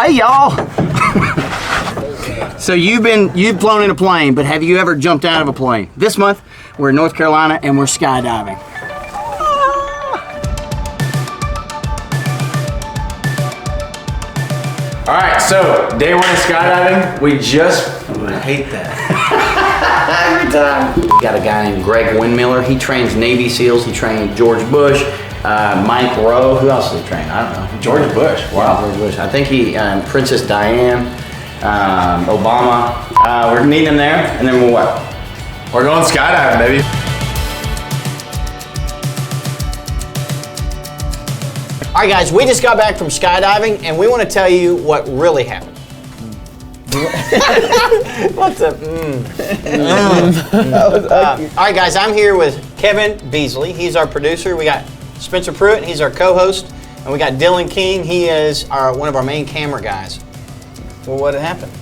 Hey y'all. So you've flown in a plane, but have you ever jumped out of a plane? This month we're in North Carolina and we're skydiving. All right, so day one of skydiving, I hate that. Every time. We got a guy named Greg Windmiller. He trains Navy SEALs. He trained George Bush, Mike Rowe. Who else did he train? I don't know. George Bush. Wow. Yeah, George Bush. I think he, Princess Diane, Obama. We're meeting him there, and then we'll what? We're going skydiving, baby. All right, guys, we just got back from skydiving, and we want to tell you what really happened. What's up? All right, guys, I'm here with Kevin Beasley. He's our producer. We got Spencer Pruitt. He's our co-host. And we got Dylan King. He is one of our main camera guys. Well, what had happened?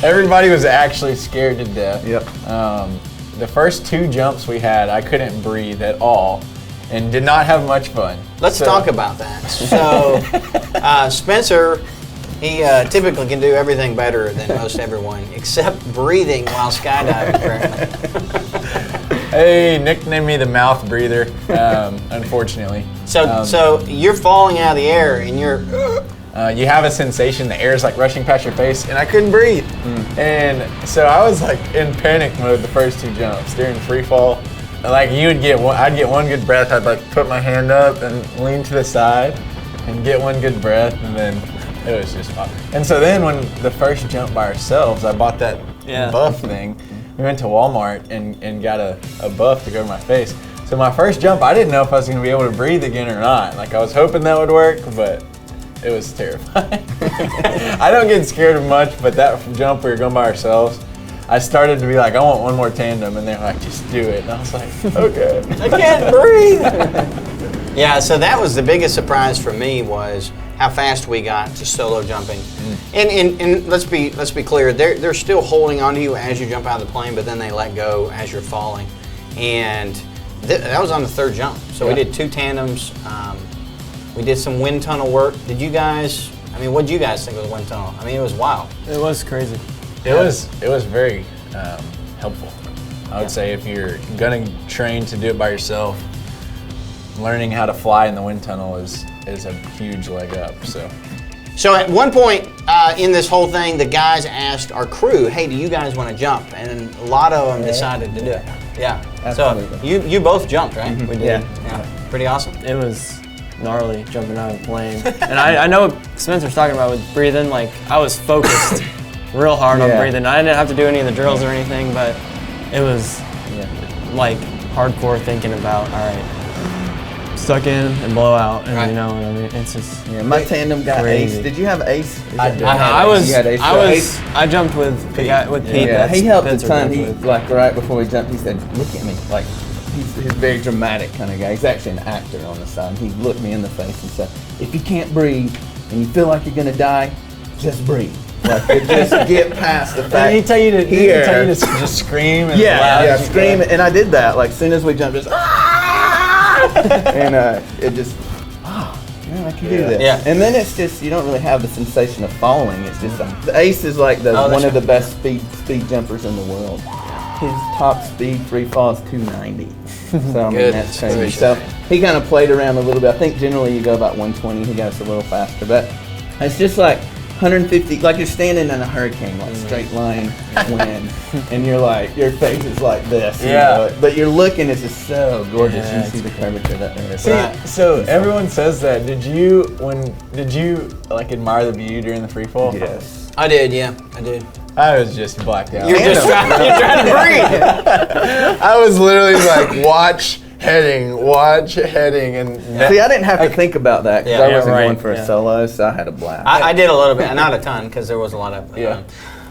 Everybody was actually scared to death. Yep. The first 2 jumps we had, I couldn't breathe at all and did not have much fun. Let's talk about that. So, Spencer, he typically can do everything better than most everyone, except breathing while skydiving, apparently. Hey, nicknamed me the mouth breather, unfortunately. So you're falling out of the air and you're... You have a sensation, the air is like rushing past your face, and I couldn't breathe. And so I was like in panic mode the first 2 jumps during free fall. Like I'd get one good breath, I'd like put my hand up and lean to the side and get one good breath, and then it was just fun. And so then when the first jump by ourselves, I bought that buff thing. We went to Walmart and got a buff to go to my face. So my first jump, I didn't know if I was gonna be able to breathe again or not. Like I was hoping that would work, but it was terrifying. I don't get scared of much, but that jump we were going by ourselves, I started to be like, I want one more tandem, and they're like, just do it. And I was like, okay. I can't breathe. Yeah, so that was the biggest surprise for me was how fast we got to solo jumping. And let's be clear, they're still holding onto you as you jump out of the plane, but then they let go as you're falling. And that was on the 3rd jump. So we did 2 tandems. We did some wind tunnel work. Did you guys, what did you guys think of the wind tunnel? It was wild. It was crazy. It was very helpful. I would say if you're gonna train to do it by yourself, learning how to fly in the wind tunnel is a huge leg up. So at one point in this whole thing, the guys asked our crew, hey, do you guys want to jump? And a lot of them decided to do it. Yeah. Absolutely. So you both jumped, right? We did. Yeah. Pretty awesome. It was gnarly jumping out of a plane. And I know what Spencer's talking about with breathing. Like, I was focused real hard on breathing. I didn't have to do any of the drills or anything, but it was like hardcore thinking about, all right, suck in and blow out, and you know what I mean? It's just my tandem got crazy. ace. Did you have ace? I jumped with Pete. Yeah, he helped a ton. He like right before we jumped, he said, "Look at me." Like he's very dramatic kind of guy. He's actually an actor on the side. He looked me in the face and said, "If you can't breathe and you feel like you're gonna die, just breathe. Like just get past the fact." Did he tell you to just scream? And scream. And I did that. Like as soon as we jumped, just and it just, I can do this. Yeah. And then it's just, you don't really have the sensation of falling. It's just, the ace is like one of the best speed jumpers in the world. His top speed free fall is 290. So that's crazy. So he kind of played around a little bit. I think generally you go about 120. He got us a little faster, but it's just like 150, like you're standing in a hurricane, like straight line wind, and you're like, your face is like this, you know? But you're looking, it's just so gorgeous. You see the curvature that there is. So everyone says that. Did you like admire the view during the free fall? Yes. I did, I did. I was just blacked out. You're trying to breathe. I was literally like, watch heading, and see, I didn't have to think about that because I wasn't going for a solo, so I had a blast. I did a little bit, not a ton, because there was a lot of.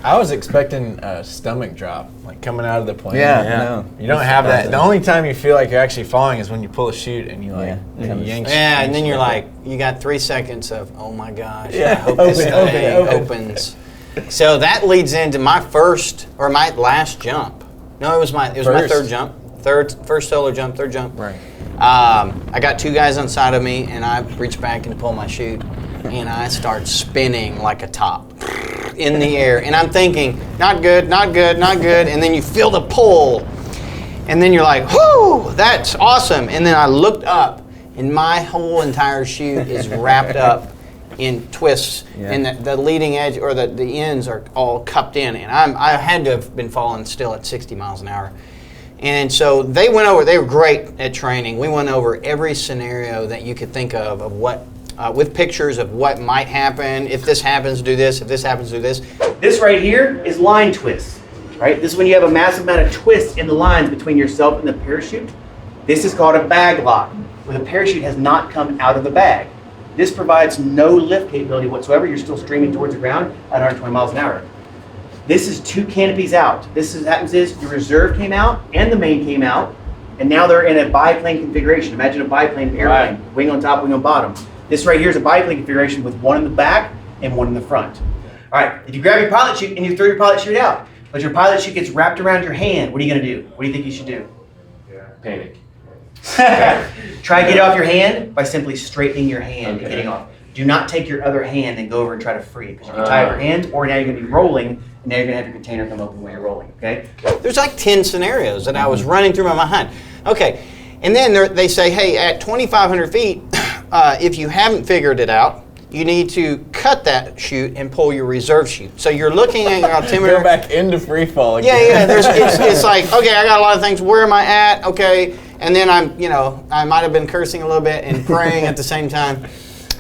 I was expecting a stomach drop, like coming out of the plane. No. You don't have that. The only time you feel like you're actually falling is when you pull a chute and you like yank. Yeah, and then you're like, you got 3 seconds of, oh my gosh, I hope this thing opens. So that leads into my last jump. No, it was my 3rd jump. First solo jump, 3rd jump. Right. I got 2 guys on side of me, and I reached back and pulled my chute. and I start spinning like a top in the air. And I'm thinking, not good, not good, not good. And then you feel the pull. And then you're like, whoo, that's awesome. And then I looked up, and my whole entire chute is wrapped up in twists, and the leading edge or the ends are all cupped in. And I had to have been falling still at 60 miles an hour. And so they were great at training. We went over every scenario that you could think of what, with pictures of what might happen. If this happens, do this. If this happens, do this. This right here is line twists, right? This is when you have a massive amount of twist in the lines between yourself and the parachute. This is called a bag lock, where the parachute has not come out of the bag. This provides no lift capability whatsoever. You're still streaming towards the ground at 120 miles an hour. This is two canopies out. What happens is your reserve came out and the main came out, and now they're in a biplane configuration. Imagine a biplane airplane, wing on top, wing on bottom. This right here is a biplane configuration with one in the back and one in the front. All right, if you grab your pilot chute and you throw your pilot chute out, but your pilot chute gets wrapped around your hand, what are you gonna do? What do you think you should do? Panic. Try to get it off your hand by simply straightening your hand and getting off. Do not take your other hand and go over and try to free it, because you can tie up your hand, or now you're going to be rolling, and now you're going to have your container come open while you're rolling, okay? There's like 10 scenarios that I was running through my mind. Okay, and then they say, hey, at 2,500 feet, if you haven't figured it out, you need to cut that chute and pull your reserve chute. So you're looking at your altimeter. Go back into free fall again. Yeah. It's like, okay, I got a lot of things. Where am I at? Okay, and then I might have been cursing a little bit and praying at the same time.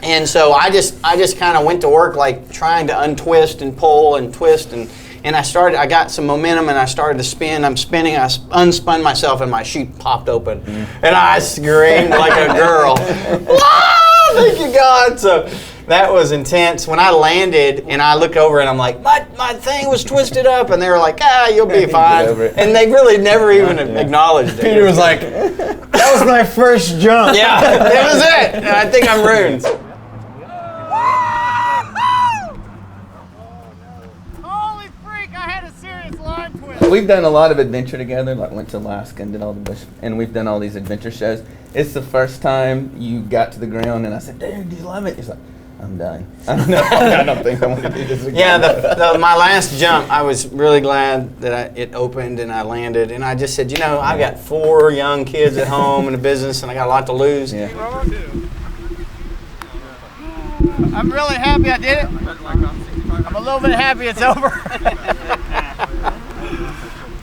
And so I just kind of went to work, like trying to untwist and pull and twist, and I got some momentum and I started to spin. I'm spinning, I unspun myself and my chute popped open. And I screamed like a girl. Ah, thank you, God. So that was intense. When I landed and I looked over and I'm like, my thing was twisted up, and they were like, you'll be fine. And they really never even acknowledged it. Peter was like, that was my first jump. Yeah, that was it. And I think I'm ruined. Holy freak, I had a serious line twist. We've done a lot of adventure together, like went to Alaska and did all the bush, and we've done all these adventure shows. It's the first time you got to the ground and I said, dude, do you love it? He's like, I'm done. I don't know. I don't think I want to do this again. Yeah, my last jump, I was really glad that it opened and I landed. And I just said, I've got 4 young kids at home and a business, and I got a lot to lose. Yeah. I'm really happy I did it. I'm a little bit happy it's over.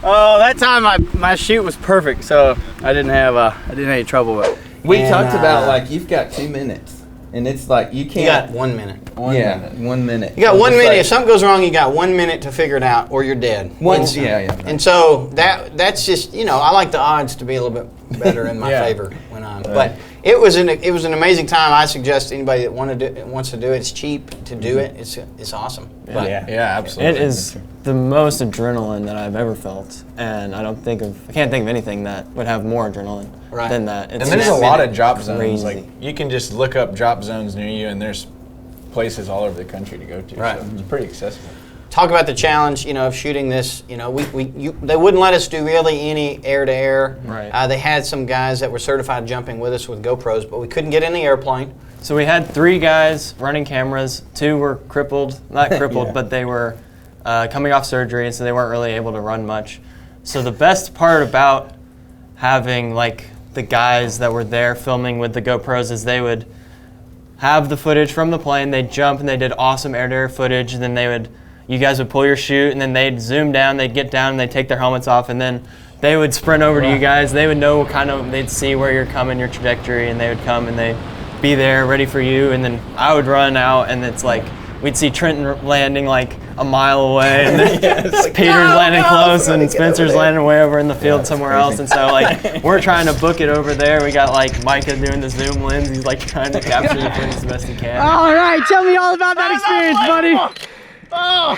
Oh, that time my chute was perfect, so I didn't have any trouble with it. We talked about, like, you've got 2 minutes. And it's like, you can't. You got 1 minute. 1 minute. You got 1 minute. If something goes wrong, you got 1 minute to figure it out, or you're dead. And so that's just, I like the odds to be a little bit better in my favor when I'm. But it was an amazing time. I suggest anybody that wants to do it. It's cheap to do it. It's awesome. Yeah, absolutely. It is the most adrenaline that I've ever felt, and I can't think of anything that would have more adrenaline than that. And there's a lot of drop zones. Crazy. Like, you can just look up drop zones near you, and there's places all over the country to go to. Right. So it's pretty accessible. Talk about the challenge, of shooting this. They wouldn't let us do really any air-to-air. Right. They had some guys that were certified jumping with us with GoPros, but we couldn't get in the airplane. So we had 3 guys running cameras. 2 were crippled, not crippled, but they were coming off surgery, so they weren't really able to run much. So the best part about having like the guys that were there filming with the GoPros is they would have the footage from the plane, they'd jump and they did awesome air-to-air footage, and then you guys would pull your chute, and then they'd zoom down, they'd get down, and they'd take their helmets off, and then they would sprint over to you guys. They would know they'd see where you're coming, your trajectory, and they would come and they'd be there ready for you, and then I would run out, and it's like, we'd see Trenton landing like a mile away, and then Peter's landing close, and Spencer's landing way over in the field somewhere else. And so like we're trying to book it over there. We got like Micah doing the zoom lens. He's like trying to capture the thing as best he can. All right, tell me all about that experience, buddy. Oh,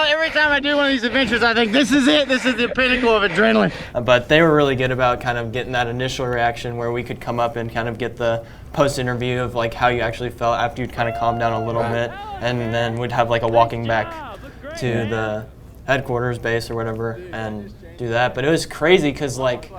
every time I do one of these adventures, I think this is it. This is the pinnacle of adrenaline. But they were really good about kind of getting that initial reaction where we could come up and kind of get the post-interview of like how you actually felt after you'd kind of calm down a little bit, and then we'd have like a walking back to the headquarters base or whatever and do that. But it was crazy because like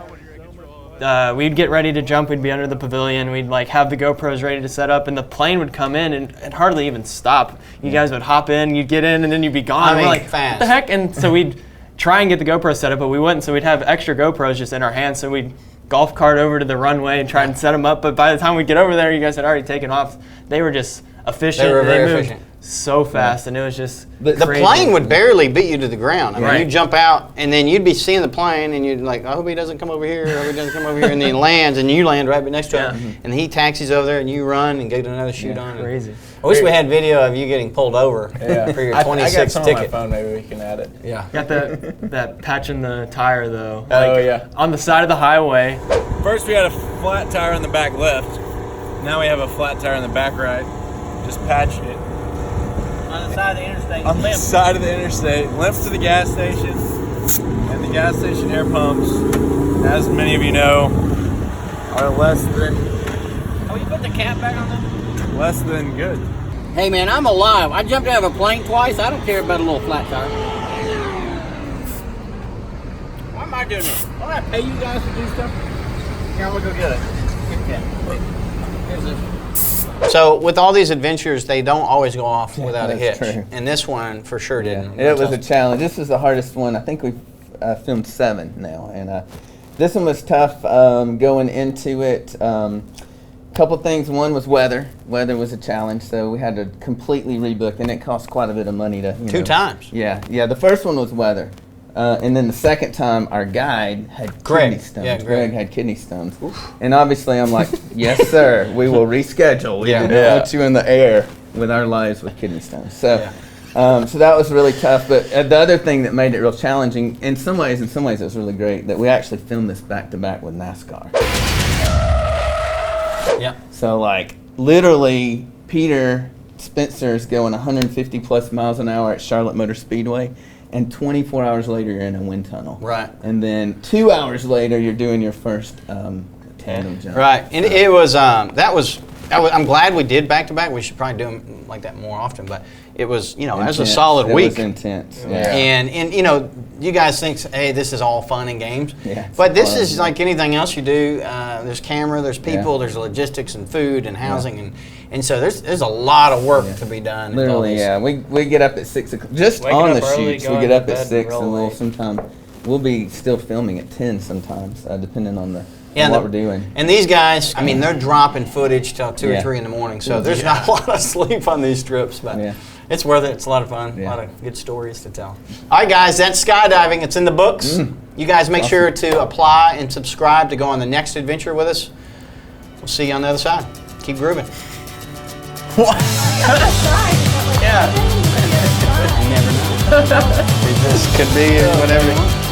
we'd get ready to jump. We'd be under the pavilion. We'd like have the GoPros ready to set up, and the plane would come in and hardly even stop. You guys would hop in, you'd get in, and then you'd be gone. I mean, we're like, fast. what the heck? And so we'd try and get the GoPro set up, but we wouldn't. So we'd have extra GoPros just in our hands. So we'd golf cart over to the runway and try and set them up. But by the time we get over there, you guys had already taken off. They were just efficient. They were very moved efficient. so fast, and it was just The crazy. plane would barely beat you to the ground. I mean, Right. you'd jump out, and then you'd be seeing the plane, and you'd like, I hope he doesn't come over here, I hope he doesn't come over here, and then he lands, and you land right next to him, and he taxis over there, and you run and get another shoot on. Crazy. I wish we had video of you getting pulled over for your I got 26 some ticket. on my phone. Maybe we can add it. Yeah. Got that patch in the tire though. Oh, yeah. On the side of the highway. First we had a flat tire on the back left. Now we have a flat tire on the back right. Just patched it. On the side of the interstate. On the side of the interstate, limps to the gas station, and the gas station air pumps, as many of you know, are less than Oh, you put the cap back on them? good. Hey man, I'm alive. I jumped out of a plane twice. I don't care about a little flat tire. Why am I doing this? Don't I pay you guys to do stuff? Here, I'm gonna go get it. Here's this. So with all these adventures, they don't always go off without a hitch. That's true. And this one for sure didn't. It was a challenge. This was the hardest one. I think we've filmed 7 now, and this one was tough going into it. Couple things. One was weather. Weather was a challenge, so we had to completely rebook, and it cost quite a bit of money to. 2 times. Yeah. The first one was weather, and then the second time, our guide had Greg. kidney stones. Yeah, Greg. had kidney stones, and obviously, I'm like, yes, sir. We will reschedule. We didn't want you in the air with our lives with kidney stones. So. So that was really tough, but the other thing that made it real challenging, in some ways it was really great, that we actually filmed this back to back with NASCAR. Yeah. So like literally Peter Spencer is going 150 plus miles an hour at Charlotte Motor Speedway, and 24 hours later you're in a wind tunnel. Right. And then 2 hours later you're doing your first tandem jump. Right. And it was, I'm glad we did back to back. We should probably do them like that more often, but it was, that was a solid week. It was intense. Yeah. And you guys think, hey, this is all fun and games. Yeah, it's but this fun. is like anything else you do. There's camera, there's people, there's logistics and food and housing, and so there's a lot of work to be done. Literally, we get up at 6 o'clock. Just Waking on up the early, shoots, we going get to up bed at and 6, roll and late. sometimes we'll be still filming at 10 sometimes, depending on what we're doing. And these guys, I mean, they're dropping footage till 2 or 3 in the morning, so there's not a lot of sleep on these trips, but it's worth it. It's a lot of fun, a lot of good stories to tell. All right, guys, that's skydiving. It's in the books. You guys make sure to apply and subscribe to go on the next adventure with us. We'll see you on the other side. Keep grooving. This could be whatever.